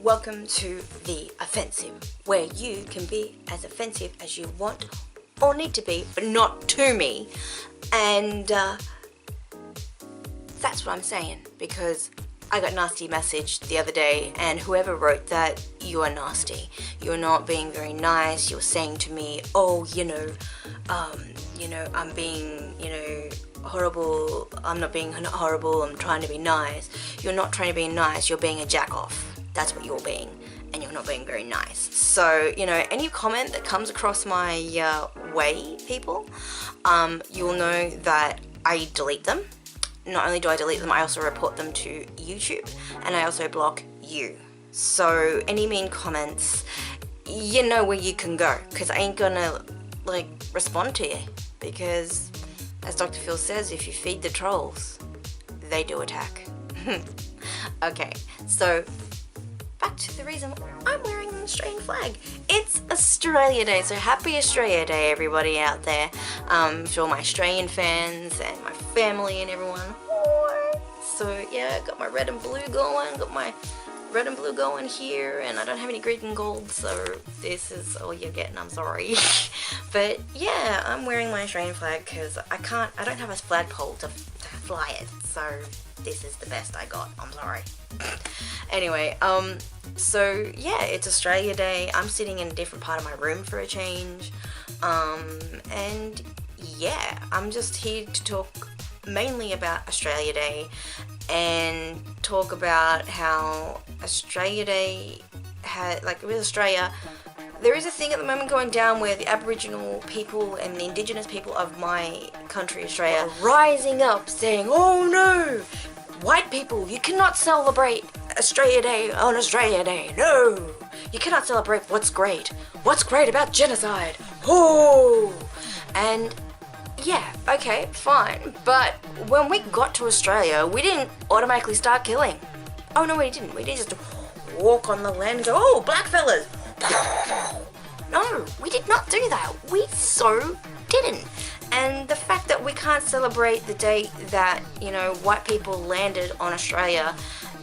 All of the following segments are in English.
Welcome to The Offensive, where you can be as offensive as you want or need to be, but not to me. And that's what I'm saying, because I got a nasty message the other day, and whoever wrote that, you are nasty. You're not being very nice. You're saying to me, oh, I'm being, horrible. I'm not being horrible. I'm trying to be nice. You're not trying to be nice. You're being a jack-off. That's what you're being, and you're not being very nice. So, any comment that comes across my way, people, you'll know that I delete them. Not only do I delete them, I also report them to YouTube, and I also block you. So any mean comments, you know where you can go, because I ain't gonna respond to you, because as Dr. Phil says, if you feed the trolls, they do attack. Okay, so back to the reason I'm wearing an Australian flag. It's Australia Day, so happy Australia Day, everybody out there. For all my Australian fans and my family and everyone. So yeah, got my red and blue going, here, and I don't have any green and gold, so this is all you're getting, I'm sorry. But yeah, I'm wearing my Australian flag because I don't have a flagpole to fly it, so this is the best I got, I'm sorry. Anyway, so yeah, it's Australia Day. I'm sitting in a different part of my room for a change, and yeah, I'm just here to talk mainly about Australia Day and talk about how Australia Day with Australia, there is a thing at the moment going down where the Aboriginal people and the Indigenous people of my country, Australia, are rising up saying, oh no, white people, you cannot celebrate Australia Day on Australia Day. No, you cannot celebrate what's great. What's great about genocide? Oh, and yeah, okay, fine. But when we got to Australia, we didn't automatically start killing. Oh no, we didn't. We didn't just walk on the land and go, oh, black fellas. No, we did not do that. We so didn't. And the fact that we can't celebrate the day that, white people landed on Australia,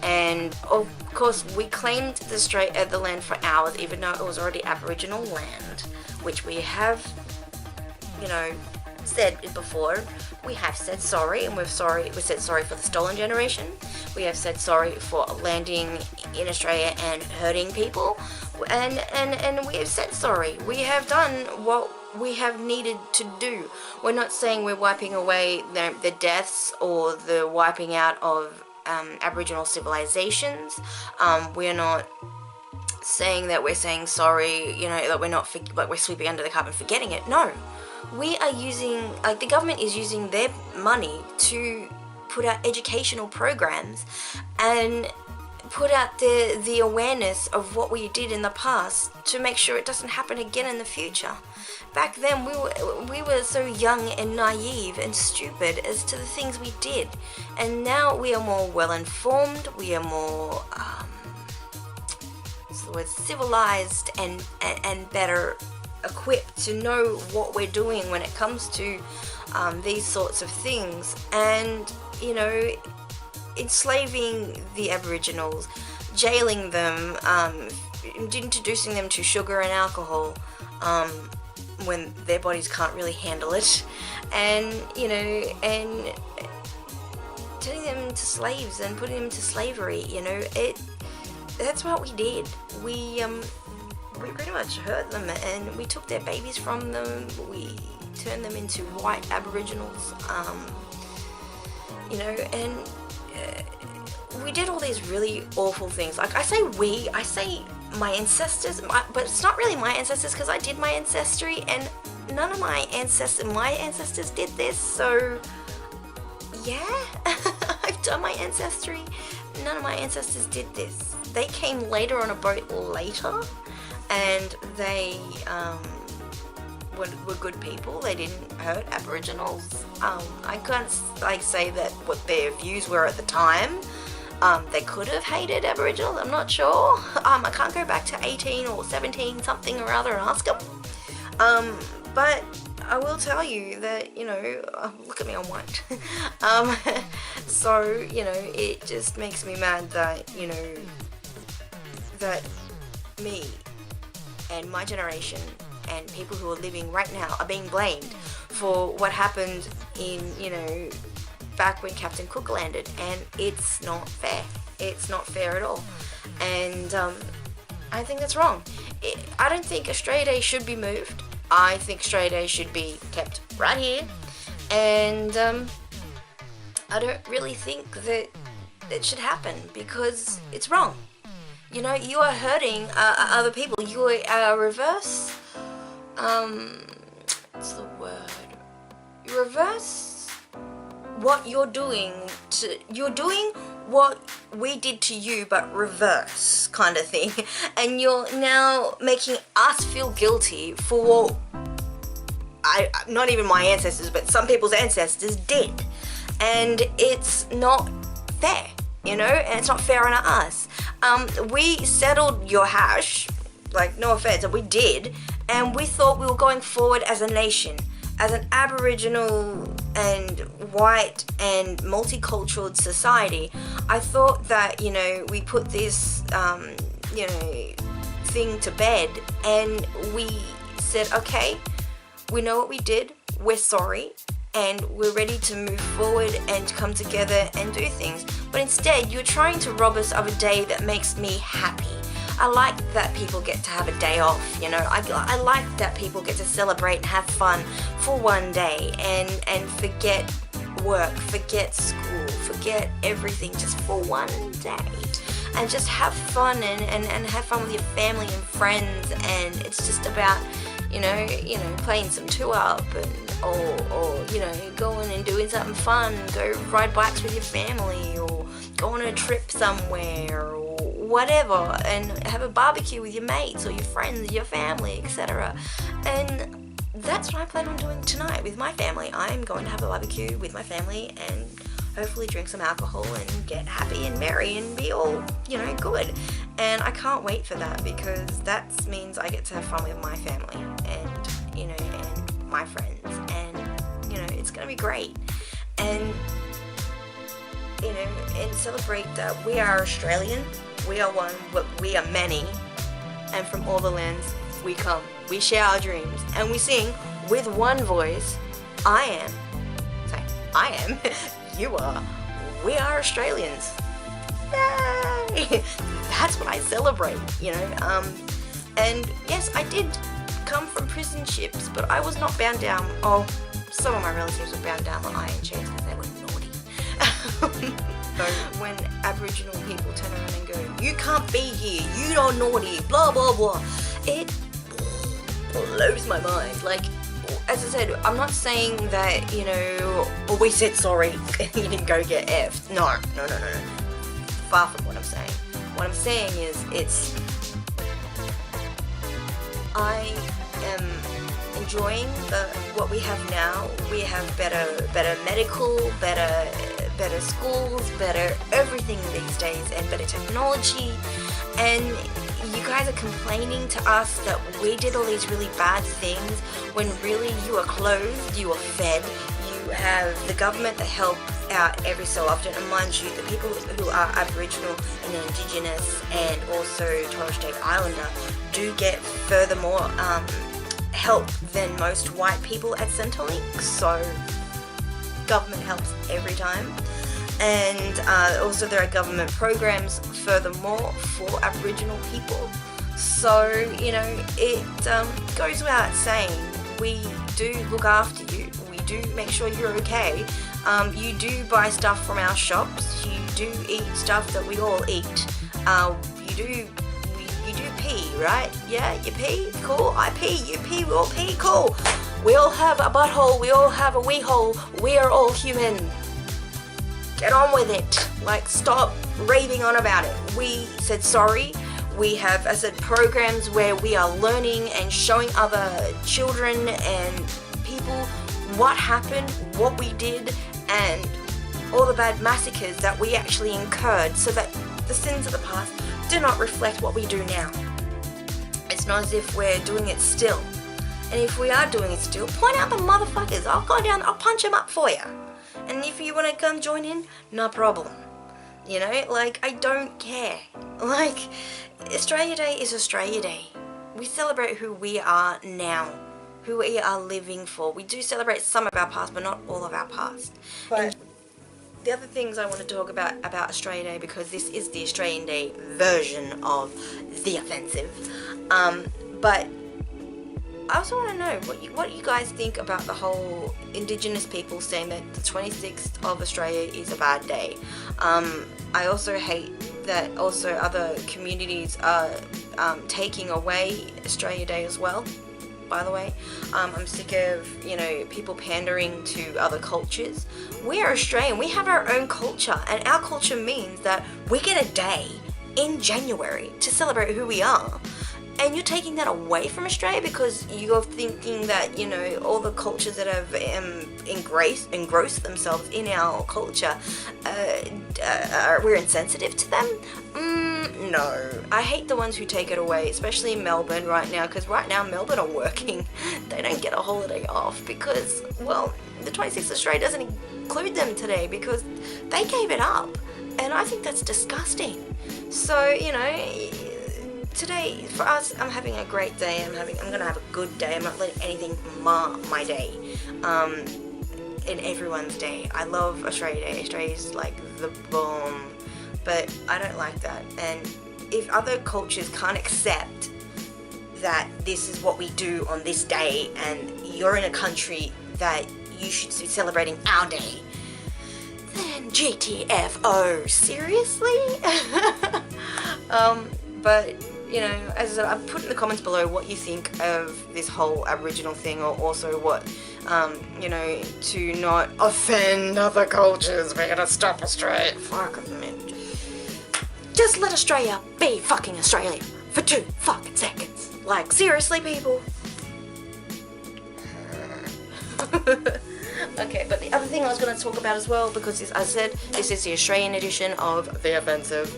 and of course we claimed the land for ours, even though it was already Aboriginal land, which we have, said it before. We have said sorry, and we said sorry for the stolen generation. We have said sorry for landing in Australia and hurting people, and we have said sorry. We have done what we have needed to do. We're not saying we're wiping away the deaths or the wiping out of Aboriginal civilizations. We're not saying that we're saying sorry, that we're not, we're sweeping under the carpet and forgetting it. No. We are using, the government is using their money to put out educational programs and put out the awareness of what we did in the past to make sure it doesn't happen again in the future. Back then, we were so young and naive and stupid as to the things we did. And now we are more well-informed, we are more, civilized and better equipped to know what we're doing when it comes to these sorts of things, and enslaving the Aboriginals, jailing them, introducing them to sugar and alcohol when their bodies can't really handle it, and turning them into slaves and putting them to slavery. That's what we did. We pretty much hurt them, and we took their babies from them. We turned them into white Aboriginals, and we did all these really awful things. I say my ancestors, but it's not really my ancestors, because I did my ancestry, and none of my ancestors did this. So yeah, I've done my ancestry. None of my ancestors did this. They came later on a boat later, and they were good people. They didn't hurt Aboriginals. I can't say that what their views were at the time. They could have hated Aboriginals, I'm not sure. I can't go back to 18 or 17 something or other and ask them. But I will tell you that, look at me, I'm white. So, it just makes me mad that, that me and my generation and people who are living right now are being blamed for what happened in, you know, back when Captain Cook landed, and it's not fair. It's not fair at all. And I think that's wrong. I don't think Australia Day should be moved. I think Australia Day should be kept right here. And I don't really think that it should happen because it's wrong. You know, you are hurting other people. You are reverse. What's the word? You reverse what you're doing to. You're doing what we did to you, but reverse kind of thing. And you're now making us feel guilty for what not even my ancestors, but some people's ancestors did. And it's not fair, you know, and it's not fair on us. We settled your hash, like, no offense, we did, and we thought we were going forward as a nation, as an Aboriginal and white and multicultural society. I thought that, you know, we put this, you know, thing to bed, and we said, okay, we know what we did, we're sorry, and we're ready to move forward and come together and do things. But instead, you're trying to rob us of a day that makes me happy. I like that people get to have a day off, you know. I like that people get to celebrate and have fun for one day and forget work, forget school, forget everything just for one day. And just have fun and have fun with your family and friends. And it's just about, you know, playing some 2-up and or you know, going and doing something fun, go ride bikes with your family, or go on a trip somewhere, or whatever, and have a barbecue with your mates or your friends, your family, etc. And that's what I plan on doing tonight with my family. I'm going to have a barbecue with my family and hopefully drink some alcohol and get happy and merry and be all, you know, good. And I can't wait for that, because that means I get to have fun with my family and, you know, and my friends, and, you know, it's gonna be great. And, you know, and celebrate that we are Australian, we are one, we are many, and from all the lands we come. We share our dreams, and we sing with one voice, I am, you are, we are Australians. Yay! That's what I celebrate, you know. And yes, I did come from prison ships, but I was not bound down. Oh, some of my relatives were bound down on iron chairs because they were naughty. So when Aboriginal people turn around and go, you can't be here, you are naughty, blah blah blah, it blows my mind. Like, as I said, I'm not saying that, you know, we said sorry and you didn't go get effed. No. Far from what I'm saying. What I'm saying is, I am enjoying what we have now. We have better medical, better schools, better everything these days, and better technology. And you guys are complaining to us that we did all these really bad things when really you are clothed, you are fed, you have the government that help out every so often. And mind you, the people who are Aboriginal and Indigenous and also Torres Strait Islander do get furthermore help than most white people at Centrelink. So government helps every time. And also there are government programs furthermore for Aboriginal people. So, you know, it goes without saying, we do look after you, we do make sure you're okay. You do buy stuff from our shops, you do eat stuff that we all eat. You do pee, right? Yeah, you pee, cool. I pee, you pee, we all pee, cool. We all have a butthole, we all have a wee hole, we are all human. Get on with it. Like, stop raving on about it. We said sorry. We have, as I said, programs where we are learning and showing other children and people what happened, what we did, and all the bad massacres that we actually incurred, so that the sins of the past do not reflect what we do now. It's not as if we're doing it still. And if we are doing it still, point out the motherfuckers. I'll go down, I'll punch them up for you. And if you want to come join in, no problem. you know, like, I don't care. Like, Australia Day is Australia Day. We celebrate who we are now, who we are living for. We do celebrate some of our past, but not all of our past. But the other things I want to talk about Australia Day, because this is the Australian Day version of the offensive, but I also want to know what you guys think about the whole Indigenous people saying that the 26th of Australia is a bad day. I also hate that also other communities are taking away Australia Day as well, by the way. I'm sick of, you know, people pandering to other cultures. We are Australian. We have our own culture, and our culture means that we get a day in January to celebrate who we are. And you're taking that away from Australia because you're thinking that, you know, all the cultures that have engrossed themselves in our culture, we're insensitive to them? No. I hate the ones who take it away, especially in Melbourne right now, because right now Melbourne are working. They don't get a holiday off because, well, the 26th of Australia doesn't include them today because they gave it up. And I think that's disgusting. So, you know, today, for us, I'm having a great day. I'm gonna have a good day. I'm not letting anything mar my day. In everyone's day. I love Australia Day. Australia's like the bomb. But I don't like that. And if other cultures can't accept that this is what we do on this day, and you're in a country that you should be celebrating our day, then GTFO. Seriously? But you know, as I said, I've put in the comments below what you think of this whole Aboriginal thing, or also what, you know, to not offend other cultures. We're gonna stop Australia. Fuck a minute. Just let Australia be fucking Australia for 2 fucking seconds. Like, seriously, people? Okay, but the other thing I was going to talk about as well, because as I said, this is the Australian edition of The Offensive.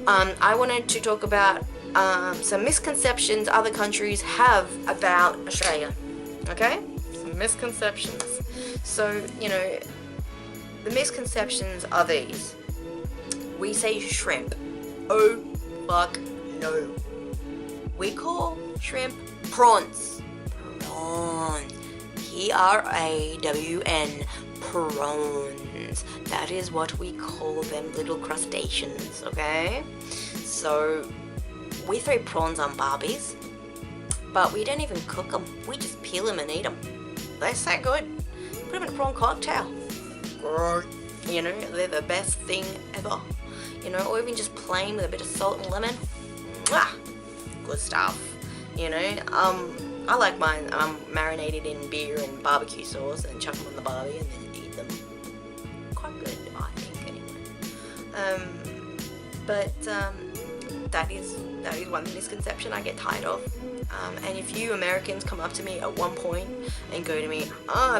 I wanted to talk about some misconceptions other countries have about Australia. Okay? Some misconceptions. So, you know, the misconceptions are these. We say shrimp. Oh, fuck no. We call shrimp prawns. Prawns. P-R-A-W-N. Prawns. That is what we call them, little crustaceans, okay? So, we throw prawns on barbies, but we don't even cook them. We just peel them and eat them. They're so good. Put them in a prawn cocktail. You know, they're the best thing ever. You know, or even just plain with a bit of salt and lemon. Mwah! Good stuff. You know, I like mine marinated in beer and barbecue sauce and chuck them on the barbie and then eat them. Quite good, I think, anyway. That is one misconception I get tired of. And if you Americans come up to me at one point and go to me,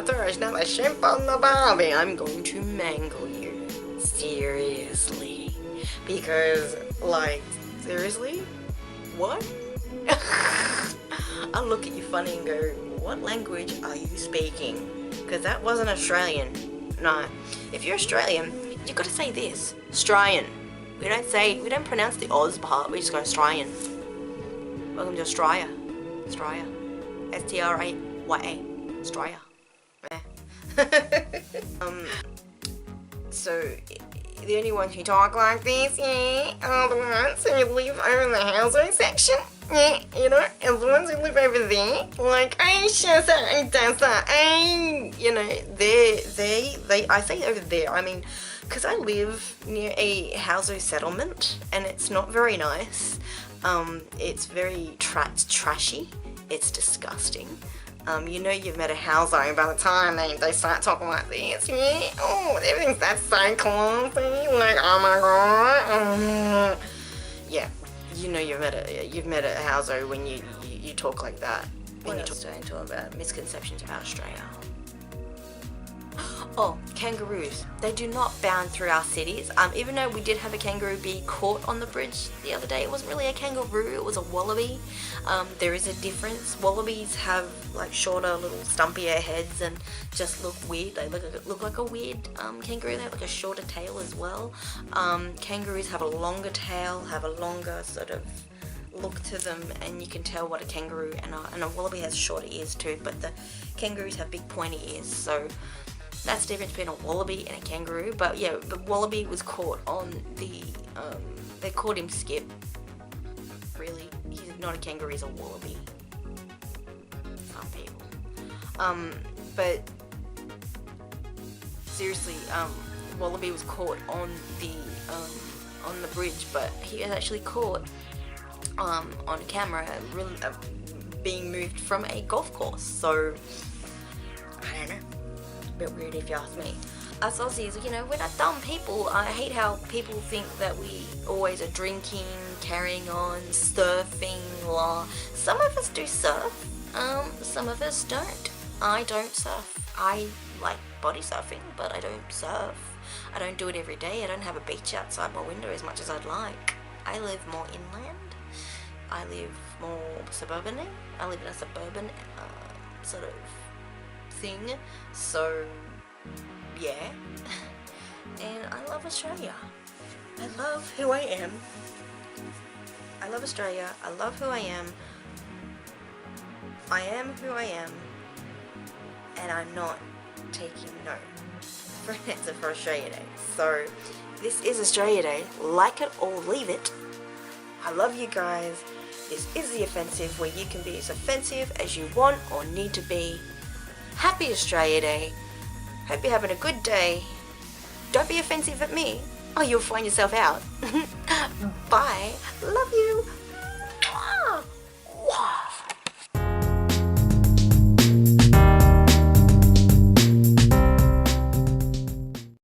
there's not a shrimp on the barbie, I'm going to mangle you. Seriously. Because, like, seriously? What? I'll look at you funny and go, what language are you speaking? Because that wasn't Australian. No. If you're Australian, you've got to say this. Australian. We don't pronounce the Oz part, we just go Australian. Welcome to Australia. Australia. S-T-R-A-Y-A. Australia. So, the only ones who talk like this, are the ones who live over in the housing section. Yeah, you know, and the ones who live over there, like, I does that, you know, I say over there, I mean, because I live near a housing settlement, and it's not very nice. It's very trashy. It's disgusting. You know you've met a housing by the time they start talking like this. Yeah, oh, everything's that's so clumsy. Like, oh my god. Yeah, you know you've met a houser when you talk like that. When you're talking about misconceptions about Australia. Oh, kangaroos. They do not bound through our cities. Even though we did have a kangaroo be caught on the bridge the other day, it wasn't really a kangaroo, it was a wallaby. There is a difference. Wallabies have like shorter, little stumpier heads and just look weird. They look like a weird kangaroo. They have like a shorter tail as well. Kangaroos have a longer tail, have a longer sort of look to them, and you can tell what a kangaroo and a wallaby has shorter ears too, but the kangaroos have big pointy ears, so that's the difference between a wallaby and a kangaroo. But yeah, the wallaby was caught on the they caught him skip. Really, he's not a kangaroo, he's a wallaby. Some people. But seriously, wallaby was caught on the bridge, but he was actually caught on camera, really being moved from a golf course. So I don't know, a bit weird if you ask me. Us Aussies, you know, we're not dumb people. I hate how people think that we always are drinking, carrying on, surfing. Some of us do surf, some of us don't. I don't surf. I like body surfing, but I don't surf. I don't do it every day. I don't have a beach outside my window as much as I'd like. I live more inland. I live more suburban. I live in a suburban sort of thing. So yeah. And I love Australia. I love who I am. I love Australia. I love who I am. I am who I am. And I'm not taking no for an answer for Australia Day. So this is Australia Day. Like it or leave it. I love you guys. This is The Offensive, where you can be as offensive as you want or need to be. Happy Australia Day. Hope you're having a good day. Don't be offensive at me, or you'll find yourself out. Bye. Love you.